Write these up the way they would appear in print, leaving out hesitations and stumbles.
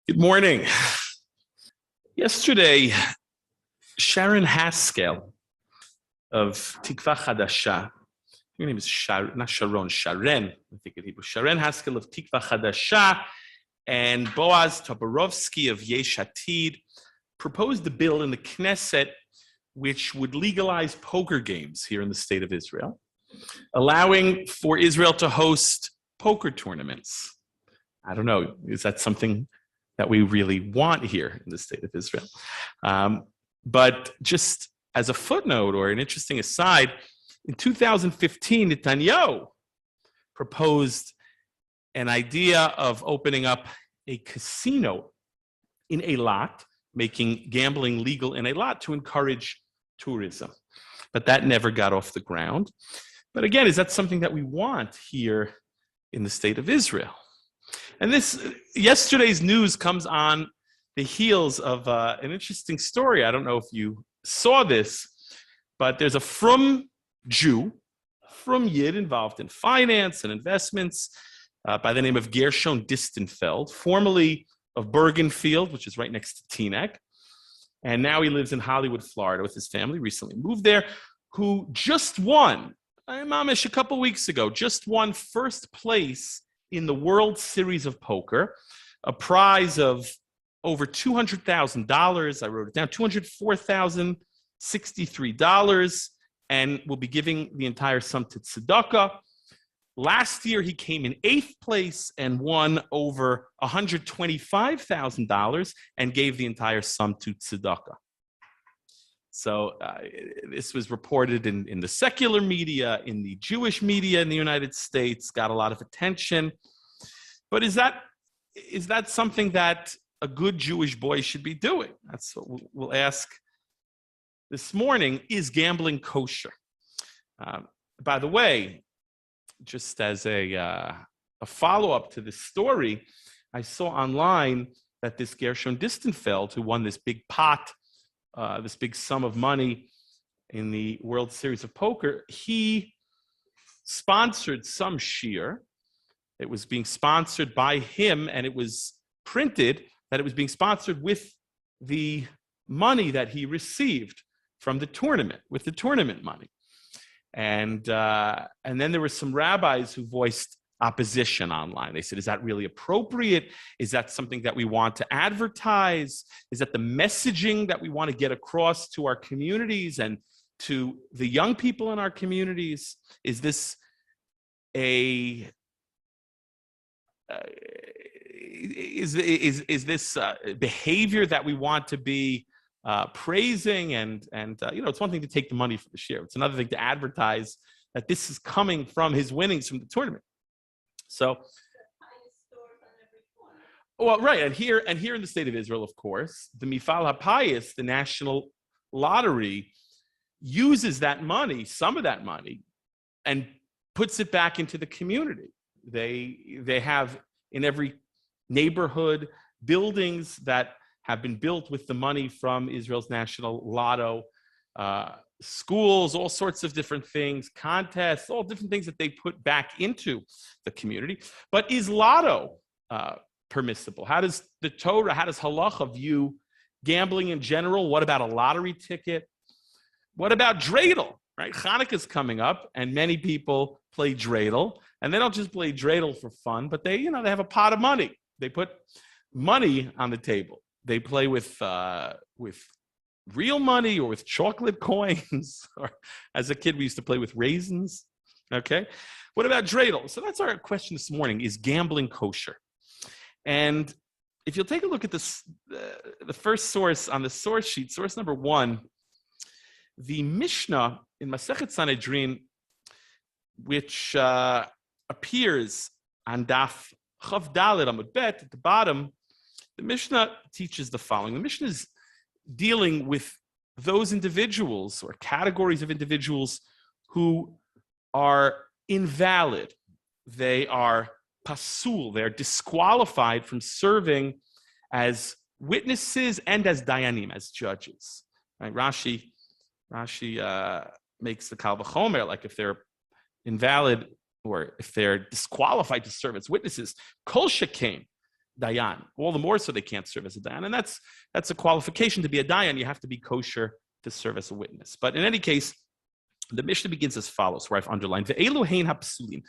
Good morning. Yesterday, Sharon Haskell of Tikva Chadasha, her name is not Sharon, Sharen, I think in Hebrew, Sharon Haskell of Tikva Chadasha, and Boaz Toborowski of Yesh Atid proposed a bill in the Knesset which would legalize poker games here in the state of Israel, allowing for Israel to host poker tournaments. I don't know, is that something that we really want here in the state of Israel? But just as a footnote or an interesting aside, in 2015, Netanyahu proposed an idea of opening up a casino in Eilat, making gambling legal in Eilat to encourage tourism. But that never got off the ground. But again, is that something that we want here in the state of Israel? And yesterday's news comes on the heels of an interesting story. I don't know if you saw this, but there's a frum Jew, frum Yid involved in finance and investments by the name of Gershon Distenfeld, formerly of Bergenfield, which is right next to Teaneck. And now he lives in Hollywood, Florida with his family, recently moved there, who just won, Mamish, a couple weeks ago, just won first place in the World Series of Poker, a prize of over $200,000. I wrote it down, $204,063, and will be giving the entire sum to tzedakah. Last year, he came in 8th place and won over $125,000 and gave the entire sum to tzedakah. So this was reported in the secular media, in the Jewish media in the United States, got a lot of attention. But is that something that a good Jewish boy should be doing? That's what we'll ask this morning. Is gambling kosher? By the way, just as a follow-up to this story, I saw online that this Gershon Distenfeld, who won this big pot, this big sum of money in the World Series of Poker, he sponsored some shiur. It was being sponsored by him, and it was printed that it was being sponsored with the money that he received from the tournament, with the tournament money. And then there were some rabbis who voiced opposition online. They said, is that really appropriate? Is that something that we want to advertise? Is that the messaging that we want to get across to our communities and to the young people in our communities? Is this is this behavior that we want to be praising? And it's one thing to take the money for the share. It's another thing to advertise that this is coming from his winnings from the tournament. So, well, right, and here in the state of Israel, of course, the Mifal HaPayis, the national lottery, uses that money, some of that money, and puts it back into the community. They have in every neighborhood buildings that have been built with the money from Israel's national lotto, schools, all sorts of different things, contests, all different things that they put back into the community. But is lotto permissible? How does the Torah, how does halacha view gambling in general? What about a lottery ticket? What about dreidel? Right, Hanukkah's coming up, and many people play dreidel, and they don't just play dreidel for fun, but they have a pot of money. They put money on the table. They play with real money or with chocolate coins. Or as a kid, we used to play with raisins. Okay, what about dreidel? So that's our question this morning: is gambling kosher? And if you'll take a look at this, the first source on the source sheet, source number 1, the Mishnah in Masechet Sanhedrin, which appears on Daf Chav Dalet Amud Bet at the bottom, the Mishnah teaches the following. The Mishnah is dealing with those individuals or categories of individuals who are invalid. They are pasul. They are disqualified from serving as witnesses and as dayanim, as judges. Right? Rashi makes the Kal V'chomer, like if they're invalid or if they're disqualified to serve as witnesses, Kosher came. dayan. All the more so they can't serve as a dayan. And that's a qualification to be a dayan. You have to be kosher to serve as a witness. But in any case, the Mishnah begins as follows, where I've underlined, Ve'elu hein hapsulim.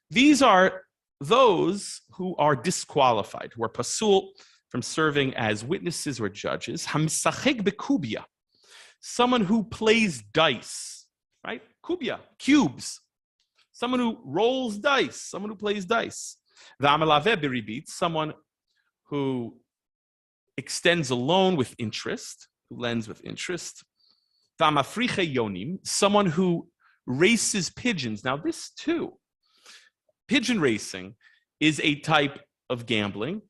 These are those who are disqualified, who are pasul from serving as witnesses or judges. Hamsachek bekubia, someone who plays dice, right? Kubia, cubes. Someone who rolls dice, someone who plays dice. V'amalave beribit, someone who extends a loan with interest, who lends with interest. V'amafriche yonim, someone who races pigeons. Now this too, pigeon racing is a type of gambling.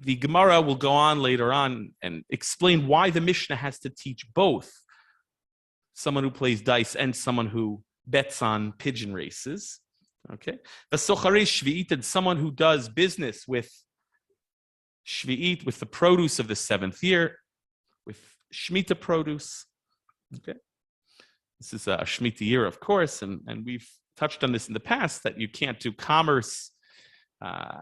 The Gemara will go on later on and explain why the Mishnah has to teach both someone who plays dice and someone who bets on pigeon races. Okay. V'sochare shvi'it, and someone who does business with shvi'it, with the produce of the 7th year, with shmita produce. Okay. This is a shmita year, of course, and we've touched on this in the past, that you can't do commerce,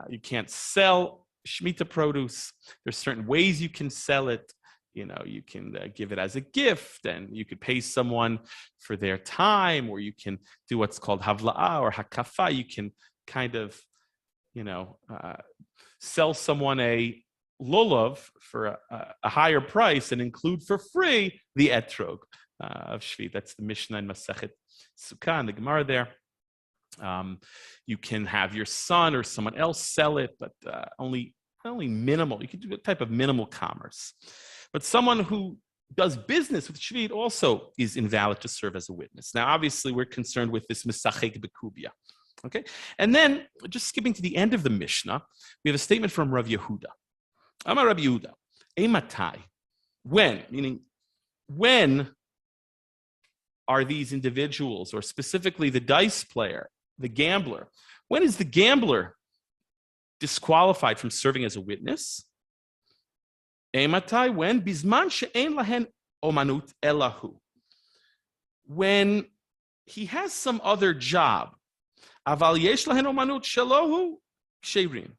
you can't sell shmita produce. There's certain ways you can sell it. You can give it as a gift, and you could pay someone for their time, or you can do what's called havla'ah or hakafa. You can kind of, sell someone a lulav for a higher price and include for free the etrog of shvit. That's the Mishnah in Masechet Sukkah and the Gemara there. You can have your son or someone else sell it, but only minimal. You can do a type of minimal commerce. But someone who does business with shvit also is invalid to serve as a witness. Now, obviously, we're concerned with this misachek bekubia. Okay? And then, just skipping to the end of the Mishnah, we have a statement from Rav Yehuda. Amar Rav Yehuda, Eimatai. When? Meaning, when are these individuals, or specifically the dice player, the gambler, when is the gambler disqualified from serving as a witness? Eimatai, when? Bizman she'ein lahen omanut elahu. When he has some other job. Aval yesh lahen omanut shelohu ksherin.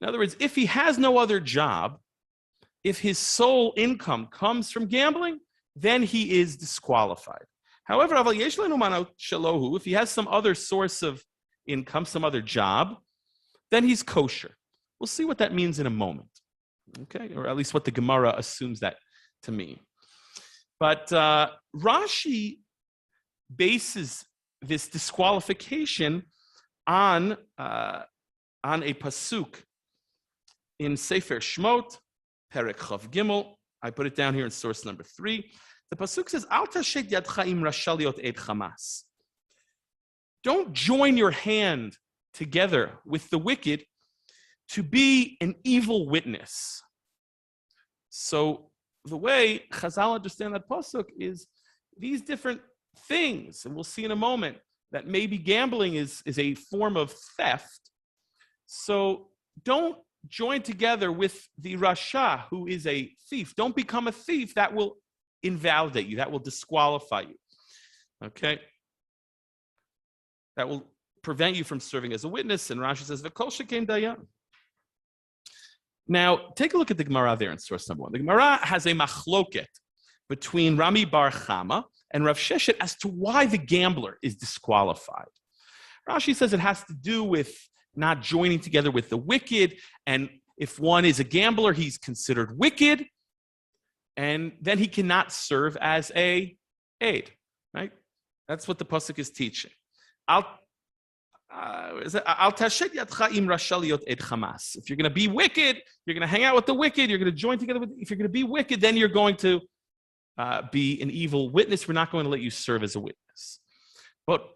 In other words, if he has no other job, if his sole income comes from gambling, then he is disqualified. However, aval yesh lahen omanut shelohu, if he has some other source of income, some other job, then he's kosher. We'll see what that means in a moment. Okay, or at least what the Gemara assumes that to mean. But Rashi bases this disqualification on a pasuk in Sefer Shmot, Perek Chav Gimel. I put it down here in source number 3. The pasuk says, "Al tashet yadcha im rasha liot ed Hamas." Don't join your hand together with the wicked to be an evil witness. So the way Chazal understand that pasuk is these different things, and we'll see in a moment that maybe gambling is a form of theft. So don't join together with the Rasha, who is a thief. Don't become a thief. That will invalidate you. That will disqualify you. Okay? That will prevent you from serving as a witness. And Rashi says, "V'kol sheken dayan." Now, take a look at the Gemara there in source number 1. The Gemara has a machloket between Rami Bar Chama and Rav Sheshet as to why the gambler is disqualified. Rashi says it has to do with not joining together with the wicked, and if one is a gambler, he's considered wicked, and then he cannot serve as a aid, right? That's what the pasuk is teaching. If you're going to be wicked, you're going to hang out with the wicked, you're going to join together with, if you're going to be wicked, then you're going to be an evil witness. We're not going to let you serve as a witness. But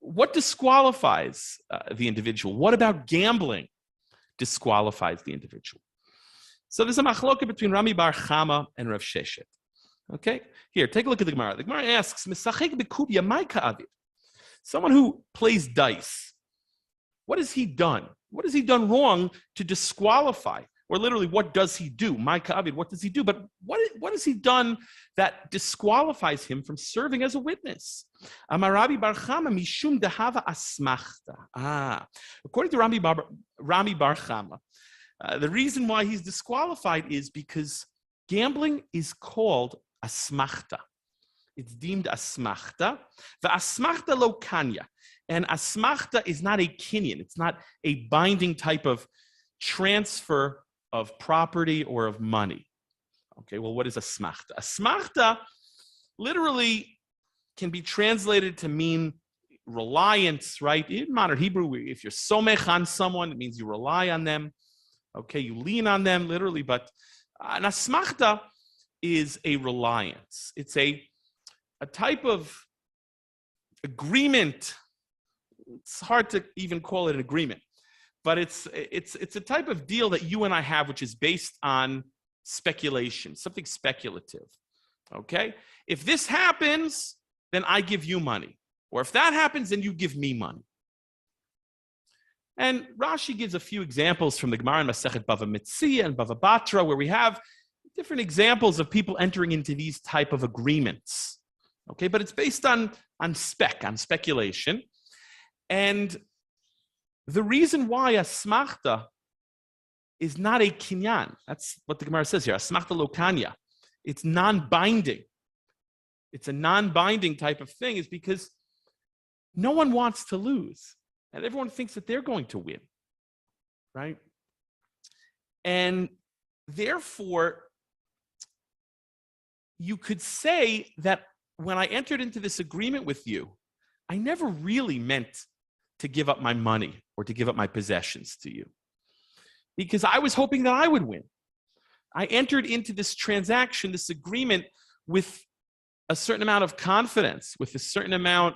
what disqualifies the individual? What about gambling disqualifies the individual? So there's a machloka between Rami Bar Chama and Rav Sheshet. Okay? Here, take a look at the Gemara. The Gemara asks, Misachek bekubia mai ka'avid. Someone who plays dice, what has he done? What has he done wrong to disqualify? or literally, what does he do? My Kavod, what does he do? But what has he done that disqualifies him from serving as a witness? Amar Rabbi Bar Chama mishum dehava asmachta. According to Rabbi Bar Chama, the reason why he's disqualified is because gambling is called asmachta. It's deemed asmachta. The asmachta lo kanya. And asmachta is not a kinyan. It's not a binding type of transfer of property or of money. Okay, well, what is asmachta? Asmachta literally can be translated to mean reliance, right? In modern Hebrew, if you're somech on someone, it means you rely on them. Okay, you lean on them, literally. But an asmachta is a reliance. It's a type of agreement. It's hard to even call it an agreement, but it's a type of deal that you and I have, which is based on speculation, something speculative. Okay, if this happens, then I give you money, or if that happens, then you give me money. And Rashi gives a few examples from the Gemara in Masechet Bava Metzia and Bava Batra, where we have different examples of people entering into these type of agreements. Okay, but it's based on speculation. And the reason why asmachta is not a kinyan, that's what the Gemara says here, asmachta lo kanya, it's non-binding. It's a non-binding type of thing, is because no one wants to lose. And everyone thinks that they're going to win, right? And therefore, you could say that when I entered into this agreement with you, I never really meant to give up my money or to give up my possessions to you, because I was hoping that I would win. I entered into this transaction, this agreement, with a certain amount of confidence, with a certain amount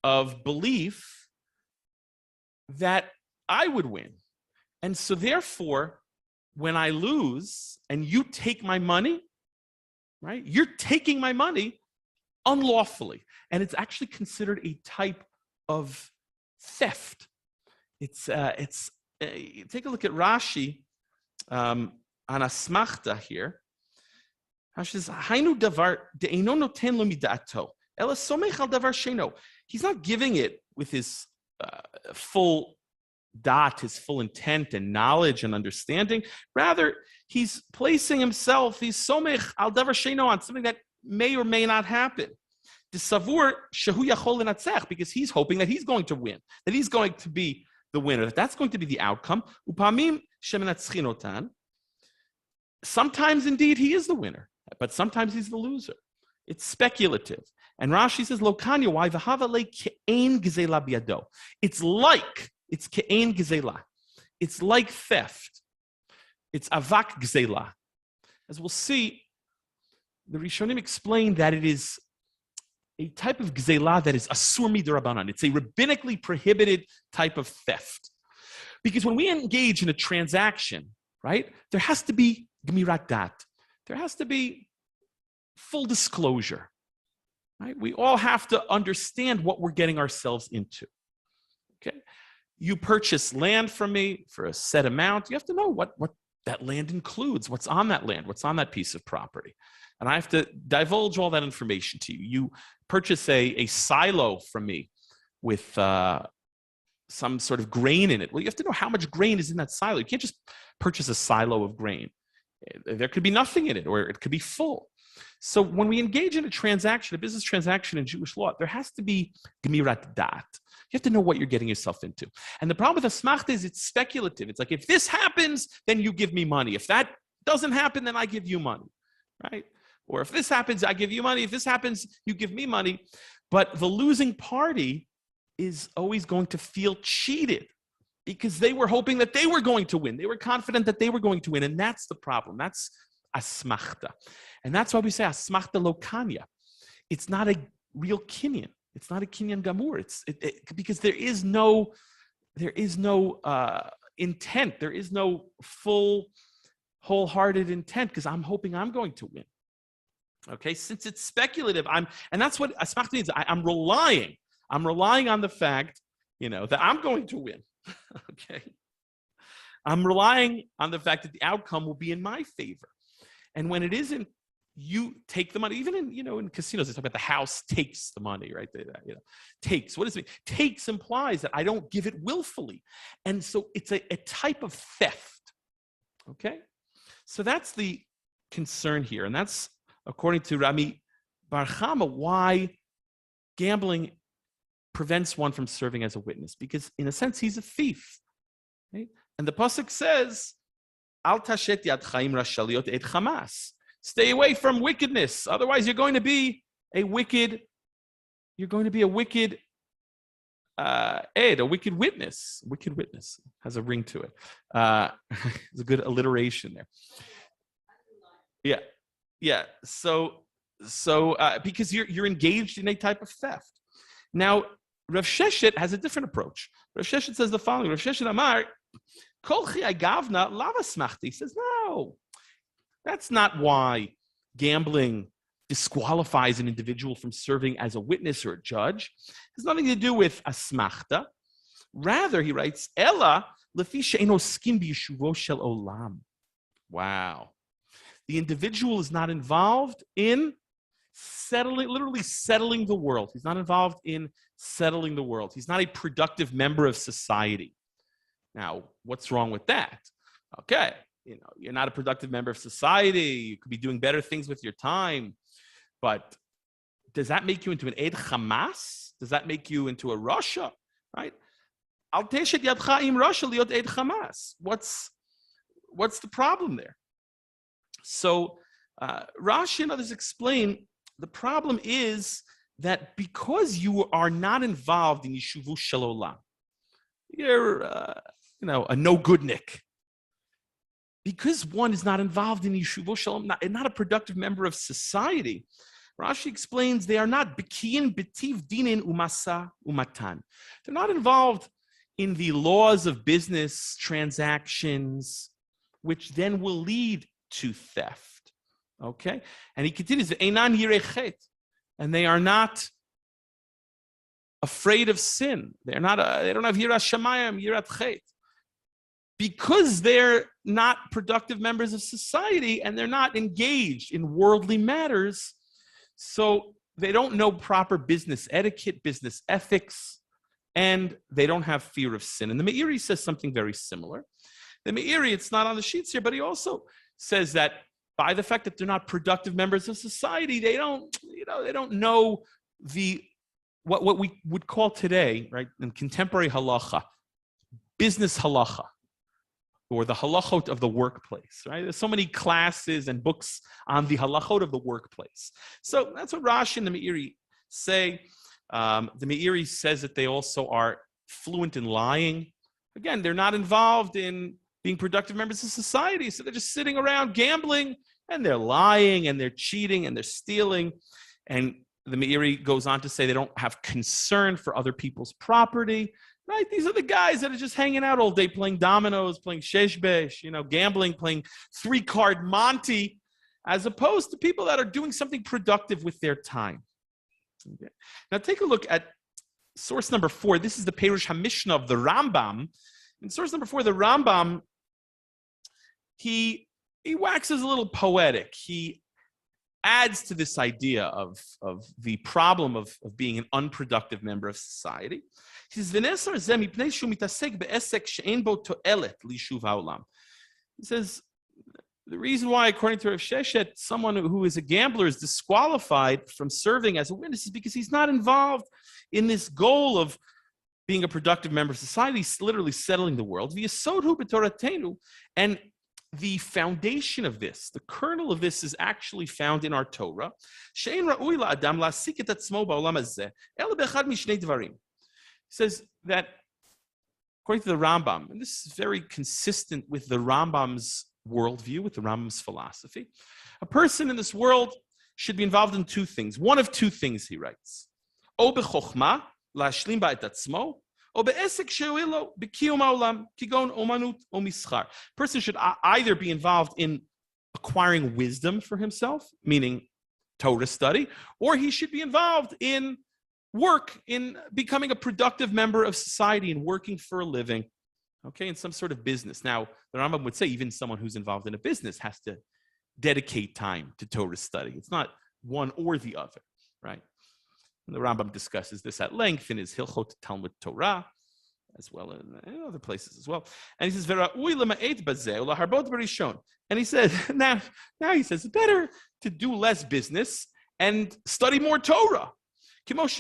of belief that I would win. And so therefore, when I lose and you take my money, right, you're taking my money unlawfully. And it's actually considered a type of theft. It's take a look at Rashi on asmachta here. Rashi says, "Hainu davar de'eino noten lo midato, ela somech al davar sheino." He's not giving it with his full dot, his full intent and knowledge and understanding. Rather, he's placing himself, he's somech al davar sheino, on something that may or may not happen. Disavur shehu yachol lenatzech, because he's hoping that he's going to win, that he's going to be the winner, that that's going to be the outcome. Upamim shemenatzchin otan. Sometimes, indeed, he is the winner, but sometimes he's the loser. It's speculative. And Rashi says, "Lo kanya, why v'hava le ke'ein gezela biado." It's ke'ein gezela. It's like theft. It's avak gezela. As we'll see, the Rishonim explain that it is a type of gzela that is asur midrabanan. It's a rabbinically prohibited type of theft. Because when we engage in a transaction, right, there has to be gmirat dat. There has to be full disclosure. Right? We all have to understand what we're getting ourselves into. Okay? You purchase land from me for a set amount. You have to know what that land includes, what's on that land, what's on that piece of property. And I have to divulge all that information to you. You purchase a silo from me with some sort of grain in it. Well, you have to know how much grain is in that silo. You can't just purchase a silo of grain. There could be nothing in it, or it could be full. So when we engage in a transaction, a business transaction in Jewish law, there has to be gemirat dat. You have to know what you're getting yourself into. And the problem with asmachta is it's speculative. It's like, if this happens, then you give me money. If that doesn't happen, then I give you money, right? Or if this happens, I give you money. If this happens, you give me money. But the losing party is always going to feel cheated because they were hoping that they were going to win. They were confident that they were going to win. And that's the problem. That's asmachta. And that's why we say asmachta lo kanya. It's not a real kinyan. It's not a kinyan gamur. Because there is no intent. There is no full, wholehearted intent, because I'm hoping I'm going to win. Okay, since it's speculative, and that's what asmachta means. I'm relying on the fact, that I'm going to win. Okay, I'm relying on the fact that the outcome will be in my favor. And when it isn't, you take the money. Even in casinos, they talk about the house takes the money, right? Takes. What does it mean? Takes implies that I don't give it willfully. And so it's a type of theft. Okay? So that's the concern here. And that's, according to Rabbi Bar Chama, why gambling prevents one from serving as a witness. Because in a sense, he's a thief. Right? And the pasuk says, Al tashet yad chaim rashaliot et chamas. Stay away from wickedness. Otherwise, you're going to be a wicked a wicked witness. Wicked witness has a ring to it. It's a good alliteration there. Yeah. So because you're engaged in a type of theft. Now, Rav Sheshet has a different approach. Rav Sheshet says the following: Rav Sheshet Amar, Kol chi agavna lava smachti. He says, no, that's not why gambling disqualifies an individual from serving as a witness or a judge. It has nothing to do with asmachta. Rather, he writes, Ella lefi she'eno skin b'yeshuvo shel olam. Wow. The individual is not involved in literally settling the world. He's not involved in settling the world. He's not a productive member of society. Now, what's wrong with that? Okay. You're not a productive member of society. You could be doing better things with your time. But does that make you into an Eid Hamas? Does that make you into a Rasha? Right? Al teshet yadcha im Rasha liot Eid Hamas. What's the problem there? So Rashi and others explain the problem is that because you are not involved in Yeshuvu Shalolam, you're a no-goodnik. Because one is not involved in Yeshuvo Shalom, not a productive member of society, Rashi explains they are not Bekiyin Betiv Dinin Umasa Umatan. They're not involved in the laws of business transactions, which then will lead to theft. Okay? And he continues, Einan Yirechet. And they are not afraid of sin. They don't have Yiras Shamayim, Yirat Chet. Because they're not productive members of society and they're not engaged in worldly matters, so they don't know proper business etiquette, business ethics, and they don't have fear of sin. And the Meiri says something very similar. The Meiri, it's not on the sheets here, but he also says that by the fact that they're not productive members of society, they don't know what we would call today, right, in contemporary halacha, business halacha, or the halachot of the workplace, right? There's so many classes and books on the halachot of the workplace. So that's what Rashi and the Meiri say. The Meiri says that they also are fluent in lying. Again, they're not involved in being productive members of society, so they're just sitting around gambling, and they're lying, and they're cheating, and they're stealing. And the Meiri goes on to say they don't have concern for other people's property. Right? These are the guys that are just hanging out all day playing dominoes, playing sheshbesh, gambling, playing 3-card Monte, as opposed to people that are doing something productive with their time. Okay. Now take a look at source number 4. This is the Perush HaMishnah of the Rambam. In source number 4, the Rambam, he waxes a little poetic. He adds to this idea of the problem of being an unproductive member of society. He says, the reason why, according to Rav Sheshet, someone who is a gambler is disqualified from serving as a witness is because he's not involved in this goal of being a productive member of society. He's literally settling the world. And the foundation of this, the kernel of this, is actually found in our Torah. He says that, according to the Rambam, and this is very consistent with the Rambam's worldview, with the Rambam's philosophy, a person in this world should be involved in 2 things. One of 2 things, he writes. O b'chokhma, la'ashlim ba'et atzmo, o be'esek she'uilo b'kiyum ha'olam, kigon omanut o mischar. Person should either be involved in acquiring wisdom for himself, meaning Torah study, or he should be involved in work, in becoming a productive member of society and working for a living. okay, in some sort of business. Now, the Rambam would say even someone who's involved in a business has to dedicate time to Torah study. It's not one or the other, right? And the Rambam discusses this at length in his Hilchot Talmud Torah, as well as in other places as well. And he says, and he says, now he says, it's better to do less business and study more Torah. As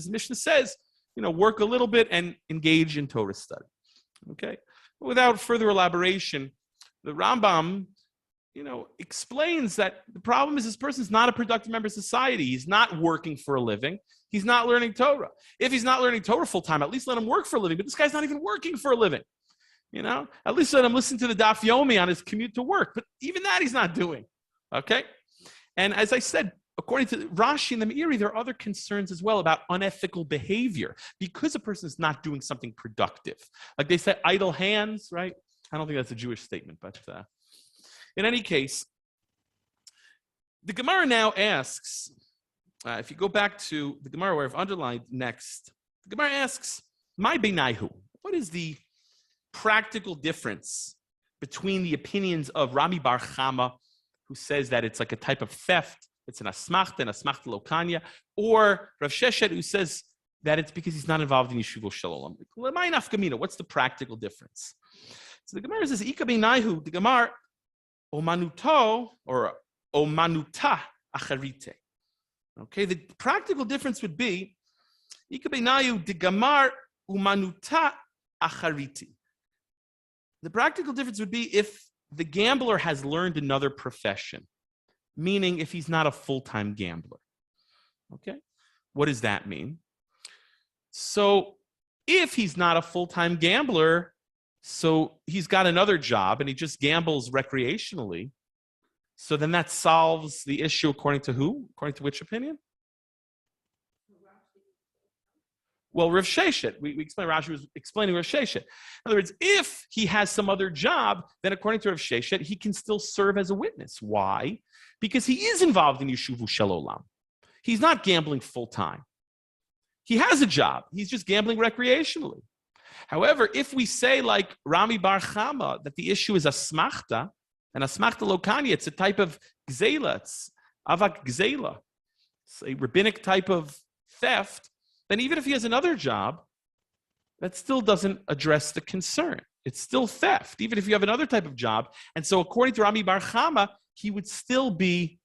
the Mishnah says, work a little bit and engage in Torah study. Okay? Without further elaboration, the Rambam, explains that the problem is this person's not a productive member of society. He's not working for a living. He's not learning Torah. If he's not learning Torah full time, at least let him work for a living. But this guy's not even working for a living. At least let him listen to the Daf Yomi on his commute to work. But even that he's not doing. Okay? And as I said, according to Rashi and the Meiri, there are other concerns as well about unethical behavior because a person is not doing something productive. Like they say, idle hands, right? I don't think that's a Jewish statement, but in any case, the Gemara now asks, if you go back to the Gemara where I've underlined next, the Gemara asks, "My benaihu." What is the practical difference between the opinions of Rabbi Bar Chama, who says that it's like a type of theft, it's an asmachta and asmachta lokanya, or Rav Sheshet, who says that it's because he's not involved in Yeshuvo Shalom? What's the practical difference? So the Gemara says, "Ika benaihu." The Gemara, Omanuto or omanuta acharite. Okay, the practical difference would be ikabenayu de gamar umanuta achariti. The practical difference would be if the gambler has learned another profession, meaning if he's not a full-time gambler. Okay, what does that mean? So if he's not a full-time gambler, so he's got another job and he just gambles recreationally. So then that solves the issue according to who? According to which opinion? Well, Rav Sheshet. We explained, Rashi was explaining Rav Sheshet. In other words, if he has some other job, then according to Rav Sheshet, he can still serve as a witness. Why? Because he is involved in Yeshuvu Shel Olam. He's not gambling full-time. He has a job. He's just gambling recreationally. However, if we say like Rami Bar Chama that the issue is asmachta, and asmachta lokanya, it's a type of gzela, it's avak gzela, it's a rabbinic type of theft, then even if he has another job, that still doesn't address the concern. It's still theft, even if you have another type of job. And so according to Rami Bar Chama, he would still be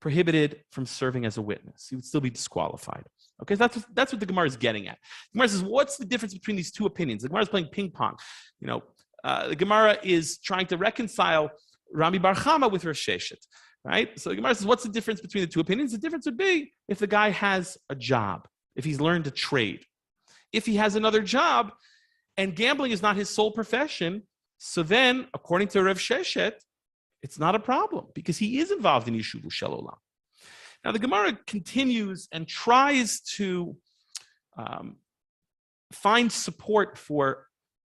prohibited from serving as a witness. He would still be disqualified. Okay, so that's what the Gemara is getting at. The Gemara says, what's the difference between these two opinions? The Gemara is playing ping pong. The Gemara is trying to reconcile Rami Bar Chama with Rav Sheshet, right? So the Gemara says, what's the difference between the two opinions? The difference would be if the guy has a job, if he's learned a trade. If he has another job and gambling is not his sole profession, so then, according to Rav Sheshet, it's not a problem because he is involved in Yeshuvu Shel Olam. Now, the Gemara continues and tries to find support for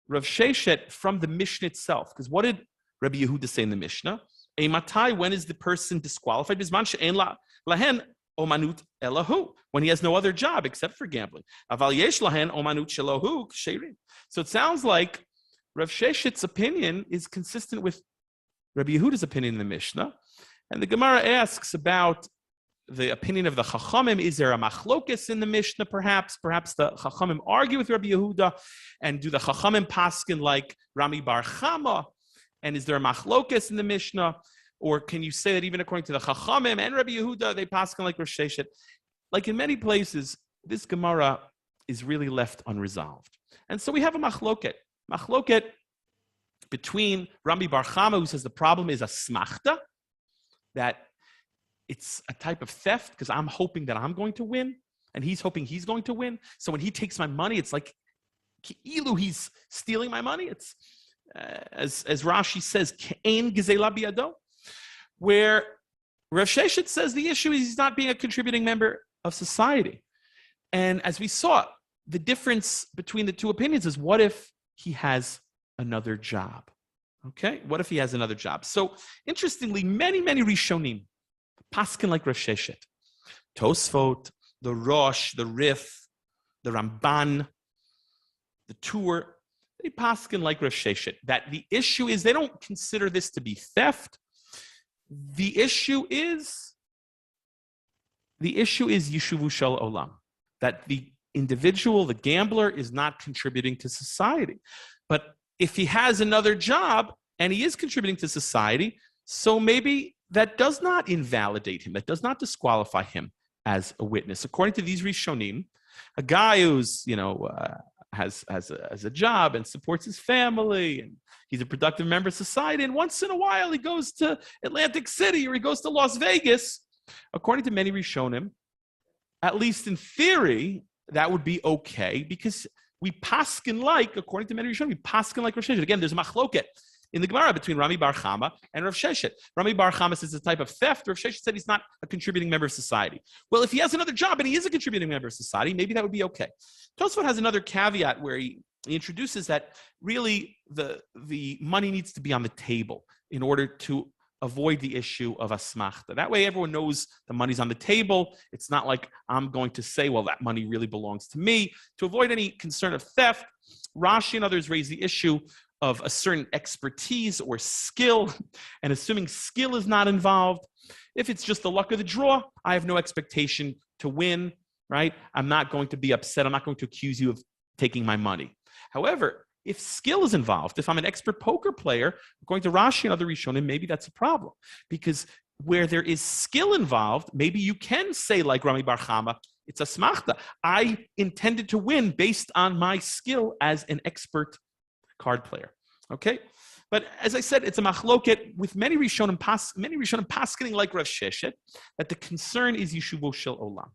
Rav Sheshet from the Mishnah itself. Because what did Rabbi Yehuda say in the Mishnah? Matai, when is the person disqualified? Bisman she'en lahen omanut elahu, when he has no other job except for gambling. Aval yesh lahen omanut shelohu k'sheirin. So it sounds like Rav Sheshet's opinion is consistent with Rabbi Yehuda's opinion in the Mishnah. And the Gemara asks about the opinion of the Chachamim. Is there a machlokes in the Mishnah, perhaps? Perhaps the Chachamim argue with Rabbi Yehuda, and do the Chachamim paskin like Rami Bar Chama? And is there a machlokes in the Mishnah? Or can you say that even according to the Chachamim and Rabbi Yehuda, they paskin like Rav Sheshet? Like in many places, this Gemara is really left unresolved. And so we have a machloket. Machloket between Rami Bar Chama, who says the problem is a smachta, that it's a type of theft because I'm hoping that I'm going to win, and he's hoping he's going to win. So when he takes my money, it's like ki'ilu, he's stealing my money. It's as Rashi says, ke'en gezela biado, where Rav Sheshet says the issue is he's not being a contributing member of society. And as we saw, the difference between the two opinions is what if he has another job? Okay, what if he has another job? So interestingly, many Rishonim paskin like Rav Sheshet, Tosfot, the Rosh, the Rif, the Ramban, the tour, they paskin like Rav Sheshet, that the issue is they don't consider this to be theft. The issue is Yishuvu Shel Olam, that the individual, the gambler, is not contributing to society. But if he has another job and he is contributing to society, so maybe that does not invalidate him, that does not disqualify him as a witness. According to these Rishonim, a guy who's, has a job and supports his family, and he's a productive member of society, and once in a while he goes to Atlantic City or he goes to Las Vegas, according to many Rishonim, at least in theory, that would be okay, because we paskin like, according to many Rishonim, we paskin like Rav Sheshet. Again, there's a machloket in the Gemara between Rami Bar Chama and Rav Sheshet. Rami Bar Chama says it's a type of theft. Rav Sheshet said he's not a contributing member of society. Well, if he has another job and he is a contributing member of society, maybe that would be okay. Tosfot has another caveat where he introduces that really the money needs to be on the table in order to avoid the issue of asmachta. That way everyone knows the money's on the table. It's not like I'm going to say, well, that money really belongs to me. To avoid any concern of theft, Rashi and others raise the issue of a certain expertise or skill, and assuming skill is not involved, if it's just the luck of the draw, I have no expectation to win, right? I'm not going to be upset. I'm not going to accuse you of taking my money. However, if skill is involved, if I'm an expert poker player, according to Rashi and other Rishonim, maybe that's a problem. Because where there is skill involved, maybe you can say, like Rami Bar Chama, it's a smachta. I intended to win based on my skill as an expert card player. Okay? But as I said, it's a machloket with many Rishonim paskening like Rav Sheshet, that the concern is Yishuvo Shel Olam.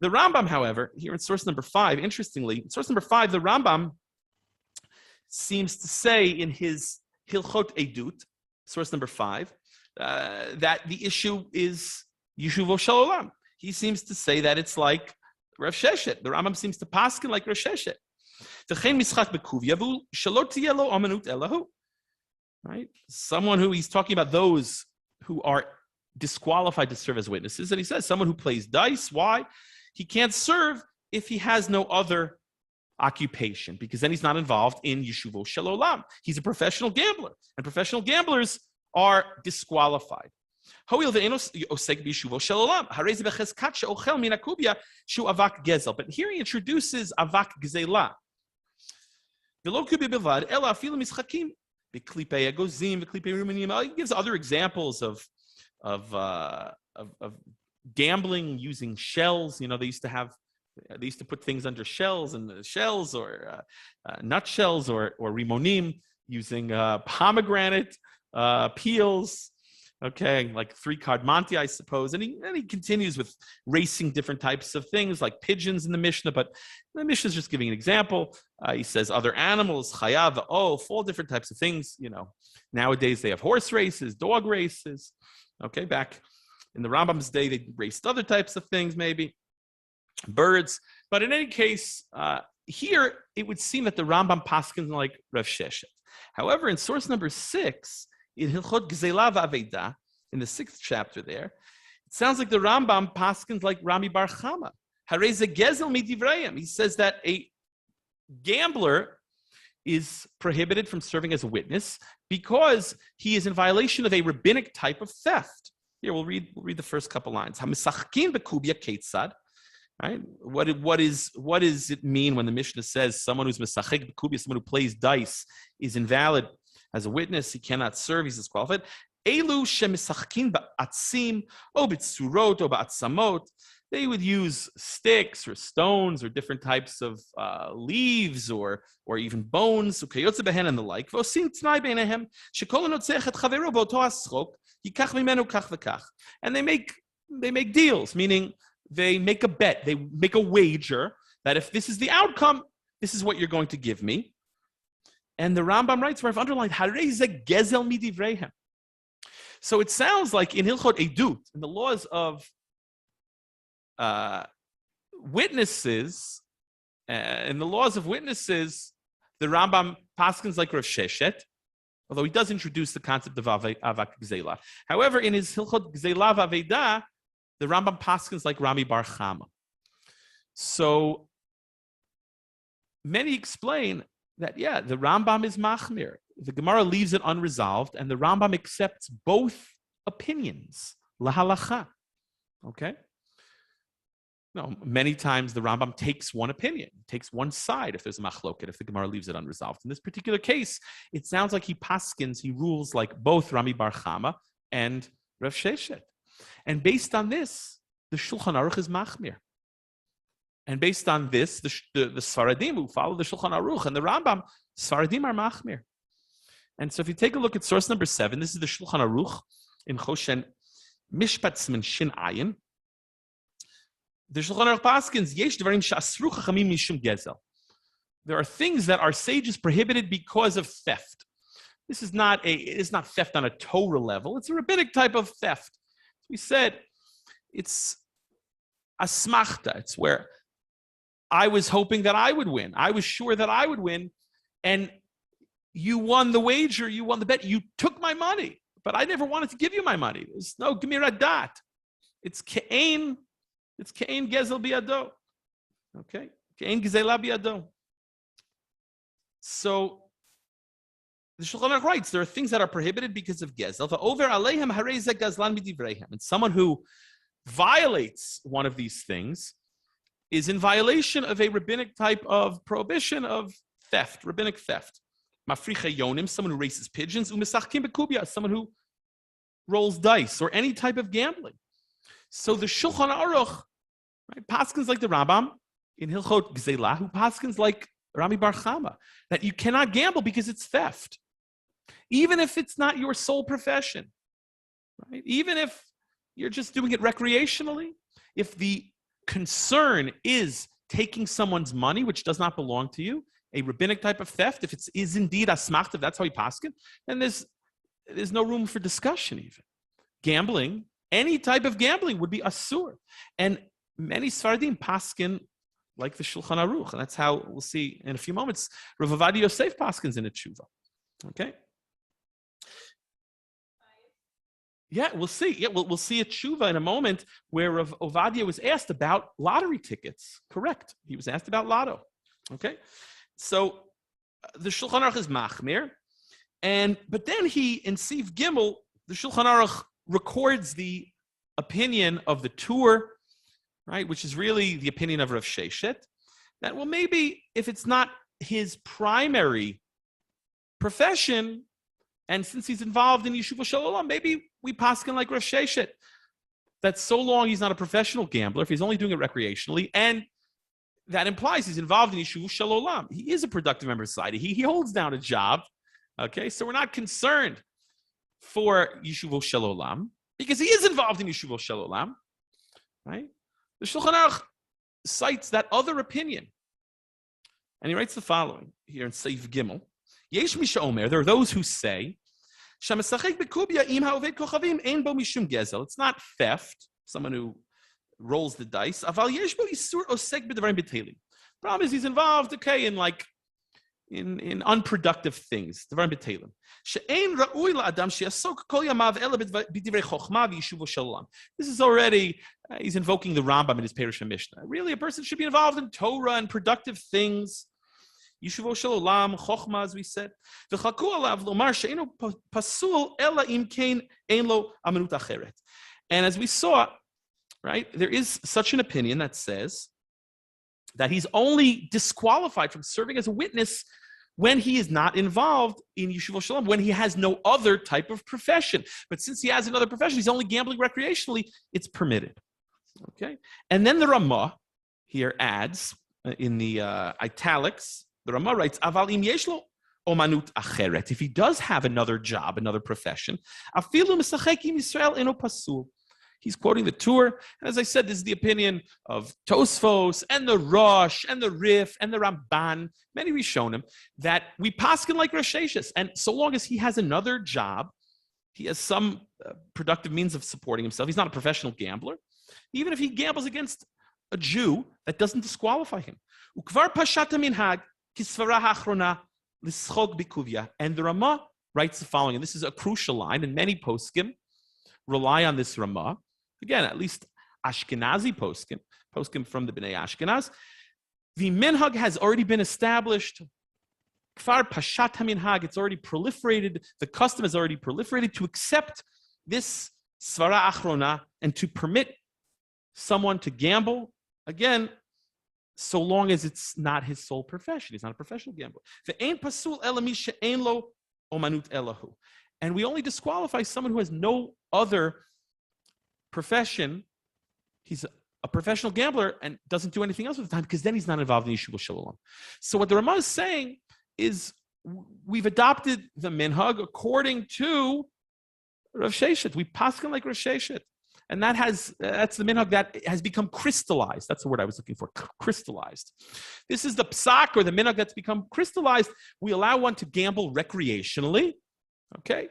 The Rambam, however, here in source number 5, interestingly, in source number 5, the Rambam seems to say in his Hilchot Edut, source number 5, that the issue is Yishuvo Shel Olam. He seems to say that it's like Rav Sheshet. The Rambam seems to paskin like Rav Sheshet. Right? Someone who, he's talking about those who are disqualified to serve as witnesses, and he says someone who plays dice. Why? He can't serve if he has no other occupation, because then he's not involved in Yeshuvo Shel Olam. He's a professional gambler, and professional gamblers are disqualified. But here he introduces avak gzela. He gives other examples of gambling using shells. They used to put things under shells, and the shells or nut shells or rimonim, using pomegranate peels. Okay, like 3-card Monte, I suppose. And he continues with racing different types of things like pigeons in the Mishnah, but the Mishnah is just giving an example. He says other animals, chayav, all different types of things. Nowadays they have horse races, dog races. Okay, back in the Rambam's day, they raced other types of things, maybe birds. But in any case, here it would seem that the Rambam paskins like Rav Sheshet. However, in source number 6, in Hilchot Gzela v'Aveda, in the 6th chapter there, it sounds like the Rambam paskins like Rami Bar Chama. Harei ze gezel midivrayim. He says that a gambler is prohibited from serving as a witness because he is in violation of a rabbinic type of theft. Here, we'll read the first couple lines. Hamisachkin bekubia ketzad. Right? What does it mean when the Mishnah says someone who's mesachek bekubia, someone who plays dice, is invalid as a witness? He cannot serve. He's disqualified. Elu shemisachkin ba'atzim o b'tzurot o ba'atzamot. They would use sticks or stones or different types of leaves or even bones, ukayotze behen and the like. V'osim t'nai beinehem shekol hanotzech et chavero b'oto haschok yikach mimenu kach v'kach. And they make deals, meaning they make a bet, they make a wager that if this is the outcome, this is what you're going to give me. And the Rambam writes, where I've underlined, Harei ze gezel midivreihem. So it sounds like in Hilchot Edut, in the laws of witnesses, the Rambam paskins like Rav Sheshet, although he does introduce the concept of avak gzela. However, in his Hilchot Gzela v'Aveda, the Rambam paskins like Rami Bar Chama. So many explain that, the Rambam is machmir. The Gemara leaves it unresolved, and the Rambam accepts both opinions, lahalacha. Okay? No, many times the Rambam takes one opinion, takes one side if there's a machloket, if the Gemara leaves it unresolved. In this particular case, it sounds like he rules like both Rami Bar Chama and Rav Sheshet. And based on this, the Shulchan Aruch is machmir. And based on this, the Sfaradim who follow the Shulchan Aruch and the Rambam, Sfaradim are machmir. And so if you take a look at source number 7, this is the Shulchan Aruch in Choshen Mishpat Siman Shin Ayin. The Shulchan Aruch paskins, Yesh Devarim She'asru Chachamim Mishum Gezel. There are things that our sages prohibited because of theft. This is not theft on a Torah level. It's a rabbinic type of theft. We said it's asmachta. It's where I was hoping that I would win. I was sure that I would win, and you won the wager, you won the bet, you took my money, but I never wanted to give you my money. There's no gemira dat. It's ke'ein gezel biado. Okay? Ke'ein gezela biado. So the Shulchan Aruch writes, there are things that are prohibited because of gezel. Over aleihem harei ze gazlan midivreihem. And someone who violates one of these things is in violation of a rabbinic type of prohibition of theft, rabbinic theft. Mafricha yonim, someone who races pigeons. Umisachkim bekubia, someone who rolls dice or any type of gambling. So the Shulchan Aruch, right, paskins like the Rambam in Hilchot Gzelah, who paskins like Rami Bar Chama, that you cannot gamble because it's theft, even if it's not your sole profession, right? Even if you're just doing it recreationally, if the concern is taking someone's money, which does not belong to you, a rabbinic type of theft, if it is indeed asmachta, that's how he paskin, then there's no room for discussion even. Gambling, any type of gambling would be asur. And many Sfaradim paskin like the Shulchan Aruch, and that's how we'll see in a few moments, Rav Ovadia Yosef paskins in a tshuva. Okay? Yeah, we'll see. Yeah, we'll see a tshuva in a moment where Rav Ovadia was asked about lottery tickets. Correct. He was asked about lotto. Okay? So the Shulchan Aruch is machmir, but then in Siv Gimel, the Shulchan Aruch records the opinion of the Tur, right, which is really the opinion of Rav Sheshet, that, well, maybe if it's not his primary profession, and since he's involved in Yeshuva Shalom, maybe we paskin like Rav Sheshet, that so long he's not a professional gambler, if he's only doing it recreationally, and that implies he's involved in Yeshuva Shalom. He is a productive member of society. He holds down a job, okay? So we're not concerned for Yeshuva Shalom, because he is involved in Yeshuva Shalom, right? The Shulchan Aruch cites that other opinion, and he writes the following here in Seif Gimel. Yesh Misha Omer, there are those who say, it's not theft, someone who rolls the dice. Problem is he's involved, okay, in unproductive things. This is already, he's invoking the Rambam in his Perush Mishnah. Really, a person should be involved in Torah and productive things. Yeshuvo Shalom, Chochma, as we said. And as we saw, right, there is such an opinion that says that he's only disqualified from serving as a witness when he is not involved in Yeshuva Shalom, when he has no other type of profession. But since he has another profession, he's only gambling recreationally, it's permitted. Okay? And then the Ramah here adds, in the italics, the Ramah writes, Aval im yeshlo omanut acheret. If he does have another job, another profession, afilu misachek im Yisrael eno pasul. He's quoting the Tur, and as I said, this is the opinion of Tosfos and the Rosh and the Rif and the Ramban, many Rishonim, that we paskin like Rosh Hashanah, and so long as he has another job, he has some productive means of supporting himself. He's not a professional gambler. Even if he gambles against a Jew, that doesn't disqualify him. Ukvar pashata minhag kisvara hachrona lischog bikuvia. And the Ramah writes the following, and this is a crucial line, and many poskim rely on this Ramah. Again, at least Ashkenazi poskim from the Bnei Ashkenaz, The minhag has already been established. Kfar pashat haminhag, it's already proliferated. The custom has already proliferated to accept this svara achrona and to permit someone to gamble, again, so long as it's not his sole profession. He's not a professional gambler. Ve'ein pasul ela mi she'ein lo omanut elahu. And we only disqualify someone who has no other profession. He's a professional gambler and doesn't do anything else with the time, because then he's not involved in Yeshiva Shalom. So what the Ramah is saying is we've adopted the minhag according to Rav Sheshet. We paskin like Rav Sheshet. And that's the minhag that has become crystallized. That's the word I was looking for, crystallized. This is the psak, or the minhag that's become crystallized. We allow one to gamble recreationally, okay?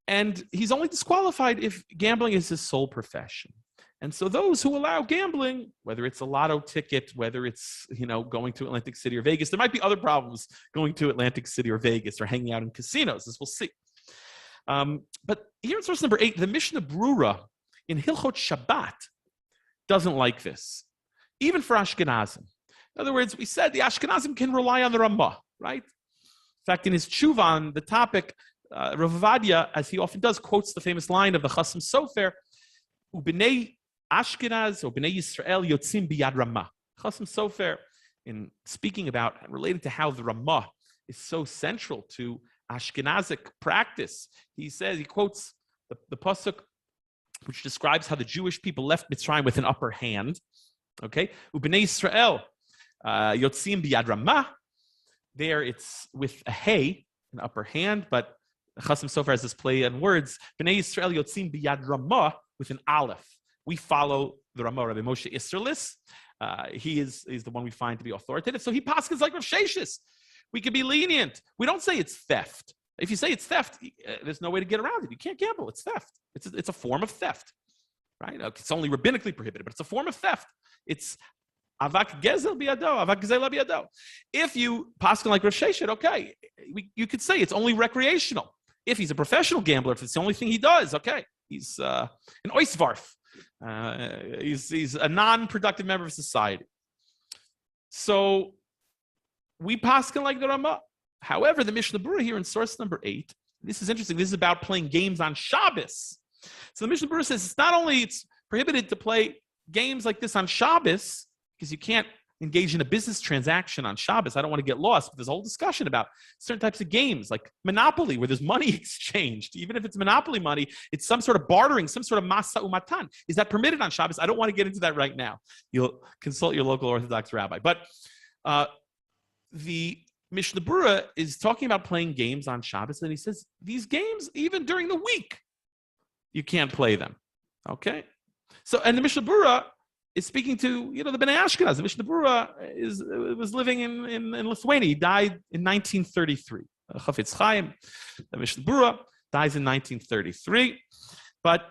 And he's only disqualified if gambling is his sole profession. And so those who allow gambling, whether it's a lotto ticket, whether it's, going to Atlantic City or Vegas, there might be other problems going to Atlantic City or Vegas or hanging out in casinos, as we'll see. But here in source number 8, the Mishnah Brura in Hilchot Shabbat doesn't like this, even for Ashkenazim. In other words, we said the Ashkenazim can rely on the Ramah, right? In fact, in his tshuva on the topic, Rav Ovadia, as he often does, quotes the famous line of the Chasam Sofer, Ubnei Ashkenaz or Bnei Yisrael yotzim biyad Ramah. Chasam Sofer, in speaking about and related to how the Ramah is so central to Ashkenazic practice, he quotes the pasuk which describes how the Jewish people left Mitzrayim with an upper hand. Okay, Ubnei Yisrael yotzim biyad Ramah. There, it's with a hey, an upper hand, but Chasam Sofer has this play on words. Bnei Yisrael yotzim biyad Ramah with an aleph. We follow the Ramah, Rabbi Moshe Isserlis. He is the one we find to be authoritative. So he paskins like Rav Sheshes. We can be lenient. We don't say it's theft. If you say it's theft, there's no way to get around it. You can't gamble. It's theft. It's a form of theft, right? It's only rabbinically prohibited, but it's a form of theft. It's avak gezel biado, avak gezela biado. If you paskin like Rav Sheshet, okay, you could say it's only recreational. If he's a professional gambler, if it's the only thing he does, okay, he's an oisvarf. He's a non-productive member of society. So we paskin like the Ramah. However, the Mishnah Brura here in source number 8, this is interesting. This is about playing games on Shabbos. So the Mishnah Brura says it's prohibited to play games like this on Shabbos, because you can't engage in a business transaction on Shabbos. I don't want to get lost, but there's a whole discussion about certain types of games like Monopoly, where there's money exchanged. Even if it's Monopoly money, it's some sort of bartering, some sort of masa umatan. Is that permitted on Shabbos? I don't want to get into that right now. You'll consult your local Orthodox rabbi. But the Mishnah Brura is talking about playing games on Shabbos, and he says these games, even during the week, you can't play them. Okay? So, and the Mishnah Brura is speaking to, the Bnei Ashkenaz. The Mishnah Brura was living in Lithuania. He died in 1933. Chafetz Chaim, the Mishnah Brura, dies in 1933. But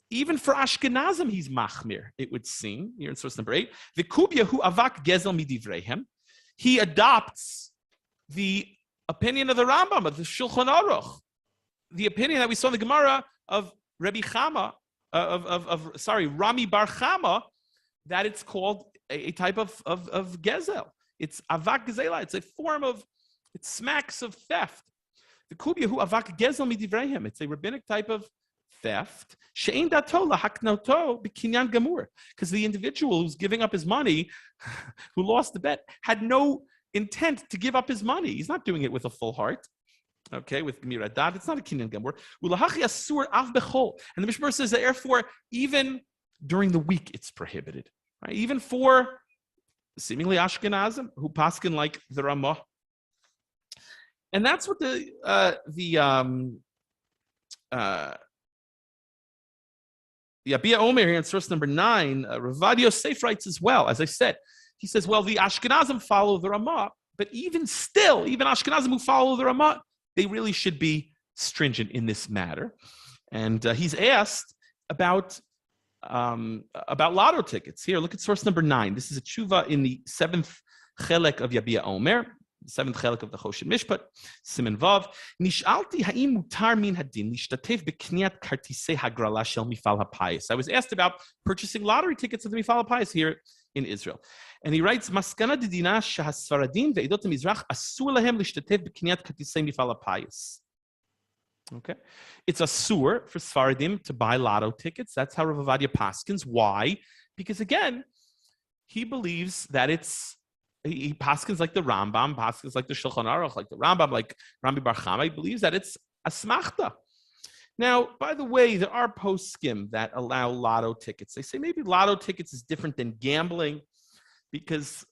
even for Ashkenazim, he's machmir, it would seem, here in source number 8. The kubya hu avak gezel midivreihem. He adopts the opinion of the Rambam, of the Shulchan Aruch, the opinion that we saw in the Gemara of Rabbi Chama, Rami Bar Chama, that it's called a type of gezel. It's avak gezela. It's a form of, it smacks of theft. The kubya hu avak gezel midivreihem. It's a rabbinic type of theft. She'ein dato lahaknoto b'kinyan gamur. Because the individual who's giving up his money, who lost the bet, had no intent to give up his money. He's not doing it with a full heart. Okay, with Gemira Dav, it's not a kinyan gamur. Ulahachi asur av bechol. And the Mishnah says that therefore, even during the week, it's prohibited. Right? Even for seemingly Ashkenazim who paskin like the Ramah. And that's what the Abia Omer here in source number 9, Rav Yosef writes as well. As I said, he says, well, the Ashkenazim follow the Ramah, but even Ashkenazim who follow the Ramah, they really should be stringent in this matter. And he's asked about lotto tickets. Here, look at source number 9. This is a tshuva in the 7th chelek of Yabia Omer, the 7th chelek of the Choshen Mishpat, Siman Vav. Nishalti ha'im mutar min hadin lishtatev b'kniat kartisei hagrala shel mifal hapayis. I was asked about purchasing lottery tickets of the mifal hapayis. Here, in Israel. And he writes, Maskana didina shahasfaradim ve'edot mizrach asur lahem lishtatev b'kinyat katisei mifal hapayis. Okay, it's asur for Sfaradim to buy lotto tickets. That's how Rav Ovadia paskins. Why? Because again, he believes that he paskins like the Rambam, paskins like the Shulchan Aruch, like the Rambam, like Rabbi Bar Chama. He believes that it's a smachta. Now, by the way, there are poskim that allow lotto tickets. They say maybe lotto tickets is different than gambling because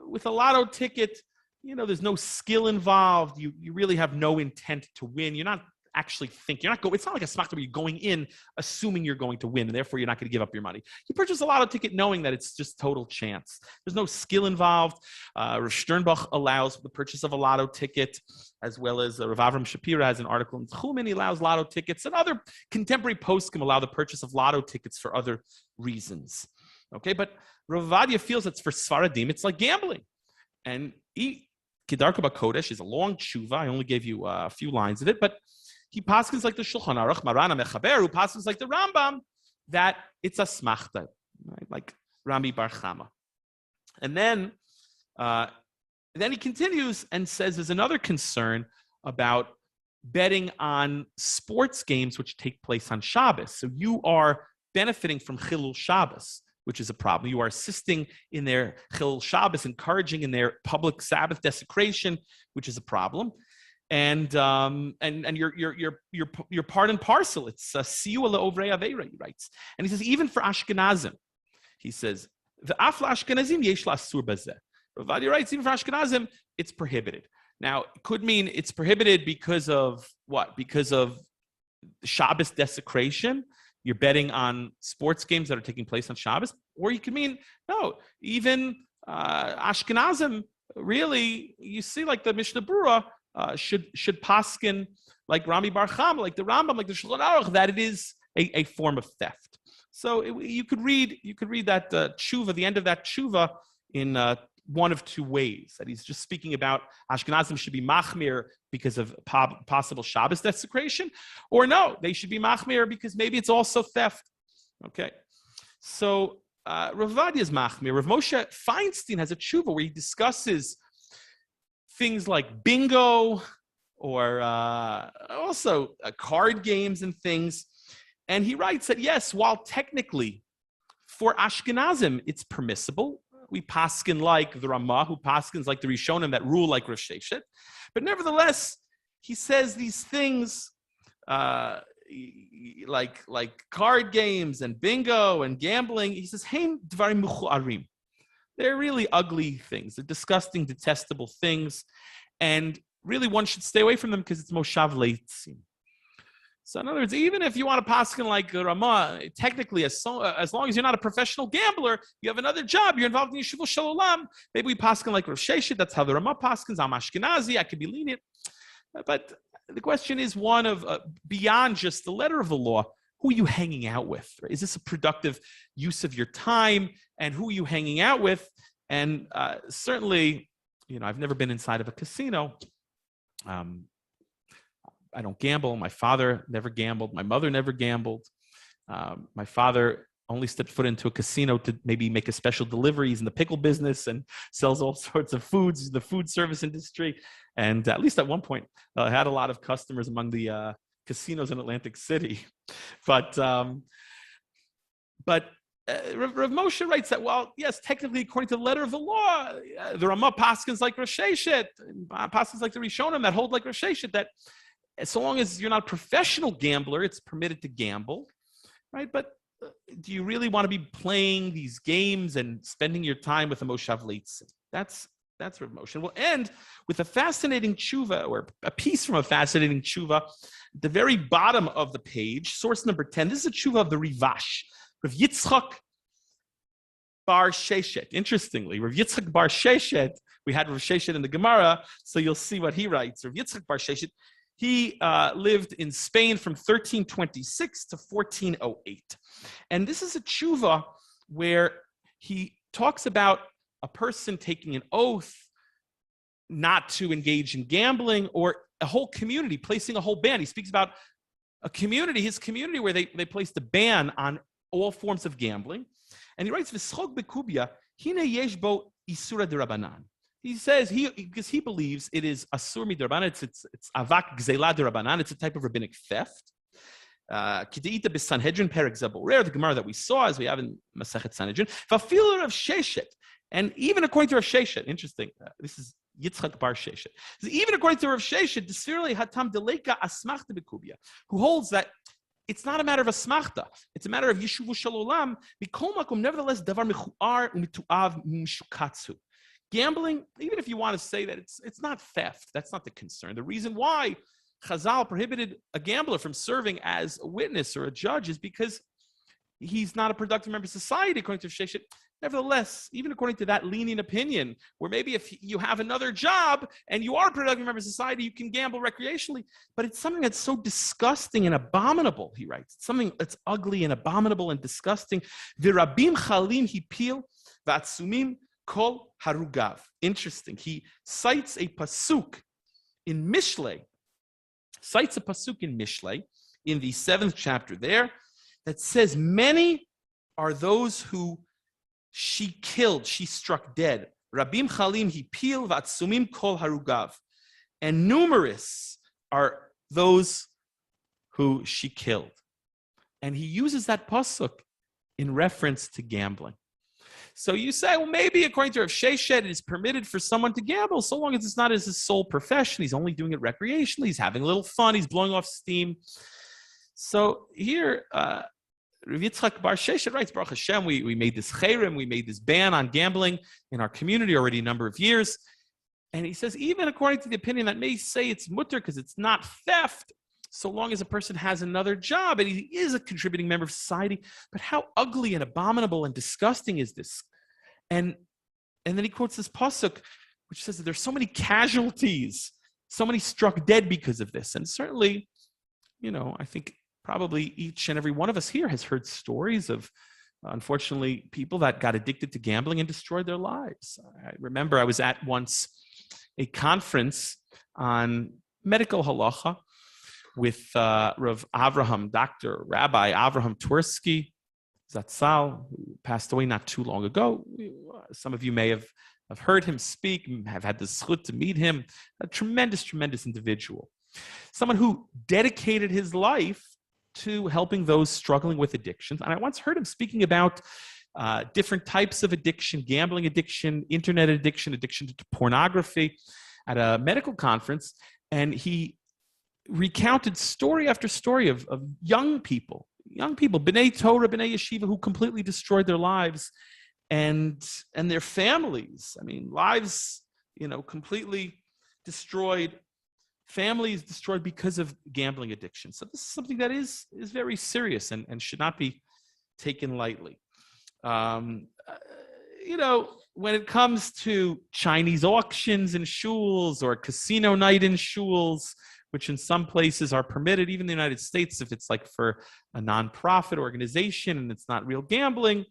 with a lotto ticket, there's no skill involved. You really have no intent to win. You're not actually think you're not going. It's not like a smachta where you're going in assuming you're going to win, and therefore you're not going to give up your money. You purchase a lotto ticket knowing that it's just total chance. There's no skill involved. Rav Sternbach allows the purchase of a lotto ticket, as well as Rav Avram Shapira has an article in Tchumen. He allows lotto tickets, and other contemporary poskim allow the purchase of lotto tickets for other reasons. Okay, but Rav Ovadia feels that for Sfaradim it's like gambling, and Kedarka Kodesh is a long tshuva. I only gave you a few lines of it, but he paskins like the Shulchan Aruch, Marana Mechaber, who paskins like the Rambam, that it's a smachta, right? Like Rabbi Bar Chama. And then he continues and says there's another concern about betting on sports games which take place on Shabbos. So you are benefiting from Chilul Shabbos, which is a problem. You are assisting in their Chilul Shabbos, encouraging in their public Sabbath desecration, which is a problem. And you're part and parcel. It's siyua le'ovrei aveira, he writes. And he says, even for Ashkenazim, he says, v'af la'ashkenazim yesh la'asur bazeh. Rav Ovadia writes, even for Ashkenazim, it's prohibited. Now, it could mean it's prohibited because of what? Because of Shabbos desecration. You're betting on sports games that are taking place on Shabbos. Or you could mean, no, even Ashkenazim, really, you see like the Mishnah Berurah, should paskin like Rabbi Bar Chama, like the Rambam, like the Shulchan Aruch, that it is a form of theft. So you could read that tshuva, the end of that tshuva, in one of two ways. That he's just speaking about Ashkenazim should be machmir because of possible Shabbos desecration, or no, they should be machmir because maybe it's also theft. Okay, so Rav Ovadia is machmir. Rav Moshe Feinstein has a tshuva where he discusses things like bingo or also card games and things. And he writes that, yes, while technically for Ashkenazim it's permissible, we paskin like the Ramah, who paskins like the Rishonim that rule like Rosh Hashanah, but nevertheless, he says these things like card games and bingo and gambling, he says, Hein dvarim muchuarim. They're really ugly things. They're disgusting, detestable things. And really one should stay away from them because it's moshav leitzim. So in other words, even if you want to paskin like Ramah, technically, as long as you're not a professional gambler, you have another job, you're involved in Yeshivah Shalom, maybe we paskin like Rosh Hashanah, that's how the Ramah paskins, I'm Ashkenazi, I could be lenient. But the question is one of, beyond just the letter of the law, who are you hanging out with? Right? Is this a productive use of your time? And who are you hanging out with? And certainly, I've never been inside of a casino. I don't gamble. My father never gambled. My mother never gambled. My father only stepped foot into a casino to maybe make a special delivery. He's in the pickle business and sells all sorts of foods, the food service industry. And at least at one point, had a lot of customers among the casinos in Atlantic City. But Rav Moshe writes that, well, yes, technically, according to the letter of the law, the Ramah paskins like Rosh Hashanah, paskins like the Rishonim that hold like Rosh Hashanah, that so long as you're not a professional gambler, it's permitted to gamble, right? But do you really want to be playing these games and spending your time with a moshav leitzim? That's Rav Moshe. We'll end with a fascinating tshuva, or a piece from a fascinating tshuva, at the very bottom of the page, source number 10. This is a tshuva of the Rivash, Rav Yitzchak Bar Sheshet. Interestingly, Rav Yitzchak Bar Sheshet, we had Rav Sheshet in the Gemara, so you'll see what he writes. Rav Yitzchak Bar Sheshet, he lived in Spain from 1326 to 1408. And this is a tshuva where he talks about a person taking an oath not to engage in gambling, or a whole community placing a whole ban. He speaks about a community, his community, where they placed a ban on all forms of gambling. And he writes, V'schog bekubia, Hine yeshbo isura derabanan. He says because he believes it is asur midirabanan. It's avak gzela derabanan. It's a type of rabbinic theft. Kideita b'Sanhedrin perek zaborer, the Gemara that we saw as we have in Masechet Sanhedrin. Vafilur of Sheshet, and even according to Rav Sheshet, interesting. This is Yitzchak bar Sheshet. Even according to Rav Sheshet, Desirli hatam deleka asmachta bekubia, who holds that it's not a matter of asmachta; it's a matter of yeshuvu shalolam. Mikol makom, nevertheless, davar mechuar umituav mishukatsu. Gambling, even if you want to say that it's not theft, that's not the concern. The reason why Chazal prohibited a gambler from serving as a witness or a judge is because he's not a productive member of society, according to Sheshet. Nevertheless, even according to that lenient opinion, where maybe if you have another job and you are a productive member of society, you can gamble recreationally, but it's something that's so disgusting and abominable, he writes. It's something that's ugly and abominable and disgusting. Virabim chalim hipil v'atsumim kol harugav. Interesting. He cites a pasuk in Mishlei, in the 7th chapter there, that says, many are those who she killed, she struck dead. Rabim chalim hipil v'atsumim kol harugav. And numerous are those who she killed. And he uses that pasuk in reference to gambling. So you say, well, maybe according to Rav Sheshet, it is permitted for someone to gamble so long as it's not as his sole profession. He's only doing it recreationally. He's having a little fun. He's blowing off steam. So here, Rav Yitzchak bar Sheshet writes, Baruch Hashem, we made this cherem, we made this ban on gambling in our community already a number of years. And he says, even according to the opinion that may say it's mutter because it's not theft, so long as a person has another job and he is a contributing member of society. But how ugly and abominable and disgusting is this? And then he quotes this pasuk, which says that there's so many casualties, so many struck dead because of this. And certainly, I think probably each and every one of us here has heard stories of, unfortunately, people that got addicted to gambling and destroyed their lives. I remember I was at once a conference on medical halacha with Rav Avraham, Dr. Rabbi Avraham Twersky, Zatzal, who passed away not too long ago. Some of you may have heard him speak, have had the zchut to meet him. A tremendous, tremendous individual. Someone who dedicated his life to helping those struggling with addictions. And I once heard him speaking about different types of addiction, gambling addiction, internet addiction, addiction to pornography at a medical conference. And he recounted story after story of young people, B'nai Torah, B'nai Yeshiva, who completely destroyed their lives and their families. I mean, lives, completely destroyed, families destroyed because of gambling addiction. So this is something that is very serious and should not be taken lightly. When it comes to Chinese auctions in shuls or casino night in shuls, which in some places are permitted, even in the United States, if it's like for a nonprofit organization and it's not real gambling,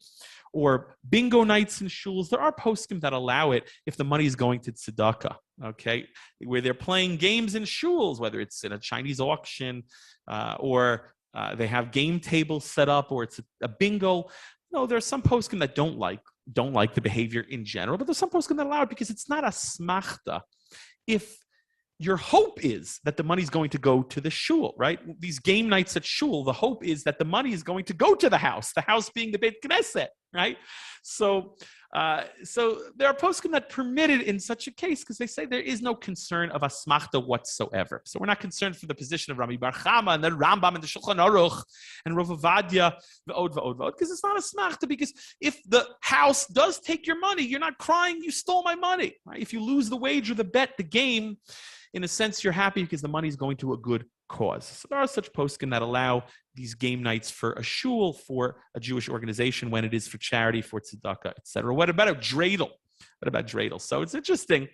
or bingo nights in shuls, there are poskim that allow it if the money is going to tzedakah, okay? Where they're playing games in shuls, whether it's in a Chinese auction or they have game tables set up, or it's a bingo. No, there are some poskim that don't like the behavior in general, but there's some poskim that allow it because it's not a smachta. If your hope is that the money's going to go to the shul, right? These game nights at shul, the hope is that the money is going to go to the house being the Beit Knesset, right? So there are poskim that permit it in such a case because they say there is no concern of asmachta whatsoever. So we're not concerned for the position of Rabbi Bar Chama and the Rambam and the Shulchan Aruch and Rav Ovadia, v'od, because it's not asmachta, because if the house does take your money, you're not crying, you stole my money, right? If you lose the wager, the bet, the game, in a sense, you're happy because the money is going to a good cause. So there are such poskim that allow these game nights for a shul, for a Jewish organization, when it is for charity, for tzedakah, etc. What about a dreidel? So it's interesting.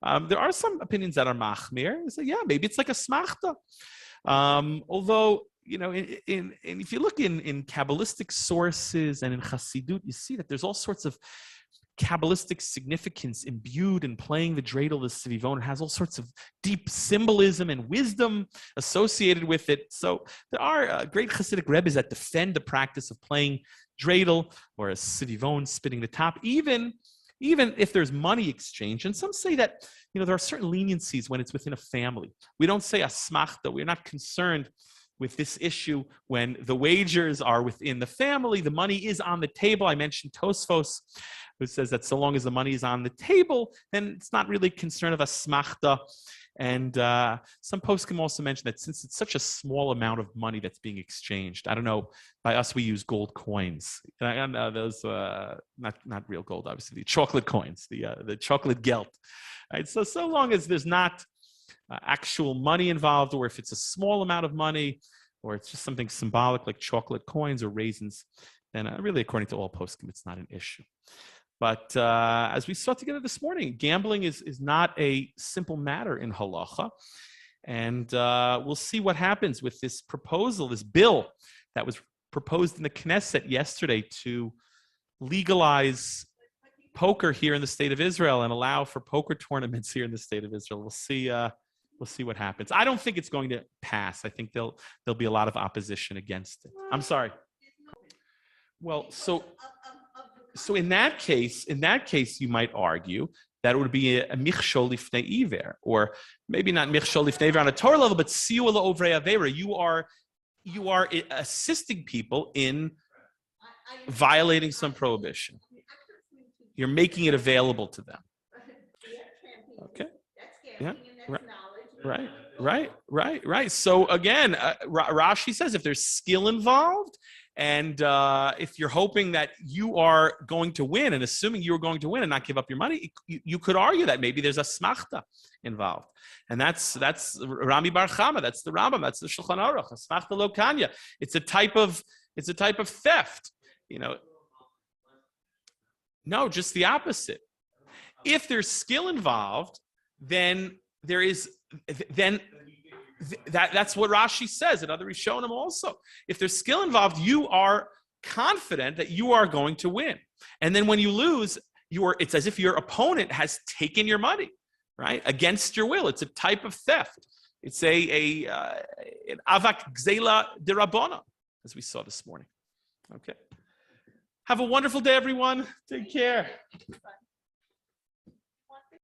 There are some opinions that are machmir. So yeah, maybe it's like a smachta. Although, if you look in Kabbalistic sources and in Chassidut, you see that there's all sorts of Kabbalistic significance imbued in playing the dreidel, the svivon. It has all sorts of deep symbolism and wisdom associated with it. So there are great Hasidic rebbes that defend the practice of playing dreidel or a sivivon spitting the top, even if there's money exchange. And some say that, there are certain leniencies when it's within a family. We don't say asmachta. We're not concerned with this issue when the wagers are within the family. The money is on the table. I mentioned Tosfos, who says that so long as the money is on the table, then it's not really concern of asmachta. And some poskim also mention that since it's such a small amount of money that's being exchanged, I don't know, by us we use gold coins. I know those not real gold, obviously, the chocolate coins, the chocolate geld. Right? So long as there's not actual money involved, or if it's a small amount of money, or it's just something symbolic like chocolate coins or raisins, then really, according to all poskim, it's not an issue. But as we saw together this morning, gambling is not a simple matter in halacha. And we'll see what happens with this proposal, this bill that was proposed in the Knesset yesterday to legalize poker here in the state of Israel and allow for poker tournaments here in the state of Israel. We'll see what happens. I don't think it's going to pass. I think there'll be a lot of opposition against it. I'm sorry. Well, so in that case, you might argue that it would be a michshol lifnei iver, or maybe not michshol lifnei iver on a Torah level, but siu la'ovrei avera. You are assisting people in violating some prohibition. You're making it available to them. Okay. Yeah. Right. So again, Rashi says if there's skill involved, and if you're hoping that you are going to win, and assuming you're going to win and not give up your money, you could argue that maybe there's a smachta involved, and that's Rami Bar Chama, that's the Rambam, that's the Shulchan Aruch, smachta lo kanya. It's a type of theft, No, just the opposite. If there's skill involved, then that's what Rashi says, and other Rishonim also. If there's skill involved, you are confident that you are going to win. And then when you lose, it's as if your opponent has taken your money, right? Against your will. It's a type of theft. It's an avak gzela derabona, as we saw this morning. Okay. Have a wonderful day, everyone. Take care.